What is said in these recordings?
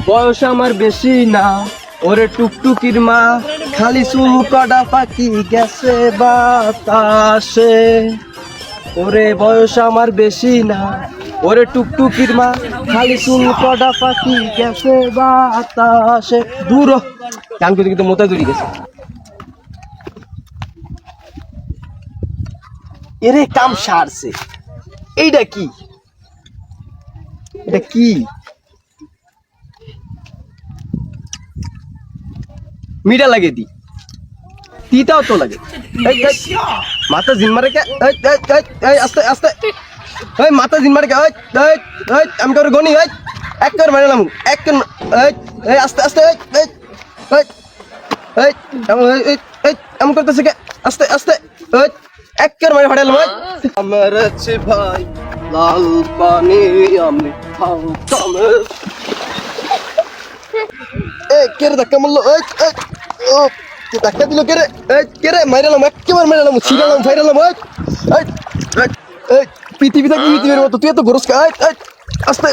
বয়স আমার বেশি না, ওরে টুকটুকির মা, খালি চুল কটা পাখি গেছে বাতাসে। ওরে বয়স আমার বেশি না, ওরে টুকটুকির মা, খালি চুল কটা পাখি গেছে বাতাসে। দূর হ, গান করতে কিন্তু মোতা দূরি গেছে। এরে কাম সারছে। এইটা কি? এটা কি? মিঠা লাগে দি, তিতাও তো লাগে। মাথা জিন মারে কে? আস্তে আস্তে, মাথা জিন মারে কে? আমি করে গনি, এক করে মারে নাম, এক আস্তে আস্তে, আমি করতেছে কে? আস্তে আস্তে, এক করে মারে ফাটালাম। আমার আছে ভাই লাল পানি, আমি খাওয়াতাম। কেরে ধাক্কা মারলো? ধাক্কা দিল কেরে? কেরে মাইরালাম, একেবারে মাইরালাম, ছিড়ালাম, ফাইরালাম। পৃথিবী থাকি পৃথিবীর মতো, তুই এত গরস কা? আস্তে।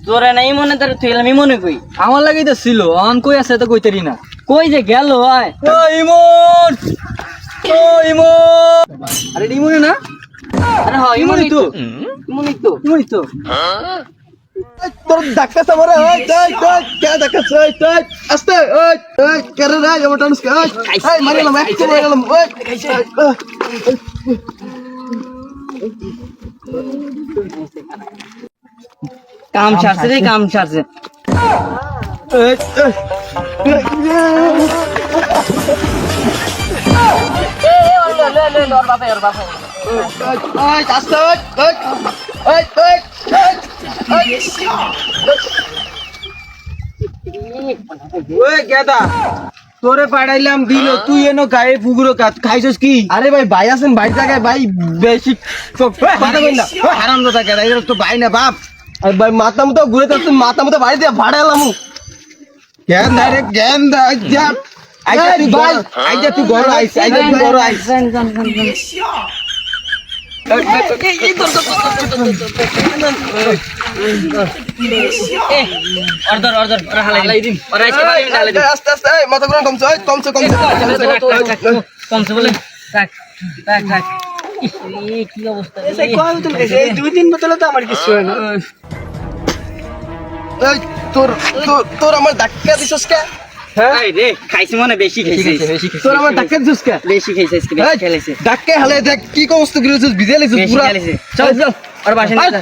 তোরে নাই মনে, তার তুই আমি মনে কই আমার লাগি তো ছিল, অন কই আছে তো কইতেরি না, কই যে গেল? আয় ইমন, ইমন, আরে ইমনে না? আরে হ্যাঁ ইমনই তো, ইমনই তো, ইমনই তো। তোর ধাক্কা সামরে, কে ধাক্কাছে? আস্তে, কেরে রে আমার টানুস কে? মারিলাম, একেবারে মারিলাম। কাম ছাড়ছে রে, কাম ছাড়ছে। তোরে পাঠাইলাম দিল, তুই এনো গায়ে পুকুরো খাইছস কি? আরে ভাই ভাই আছেন, ভাই জায়গায় ভাই বেশি হারাম দাদা কে? তো ভাই না বাপ। আর ভাই মাথা মতো ঘুরে যাচ্ছে, মাথা মতো বাড়ি দিয়ে ভাড়ালাম। জ্ঞান দা রে, জ্ঞান দা। তুই ঘর আইস, তুই ঘর আইস। অর্ডার অর্ডার ওরা হালাই দিন, ওরা আস্তে আস্তে, মাথা ঘুরে কমছে, কমছে কমছে বলে রাখ রাখ রাখ। কি অবস্থা এই 2-3 বোতলে তো আমার কিছু হয় না। তোর আমার ধাক্কা দিছস কে? হ্যাঁ রে, খাইছি মনে বেশি খাইছি, তোর আমার ধাক্কা দিছস কে? বেশি খাইছে আজকে, বেশি খেলাইছে। ধাক্কা হালে দেখ কি অবস্থা করেছিস, ভিজে লাইছিস পুরা। চল চল আর বাসা নিয়ে যা।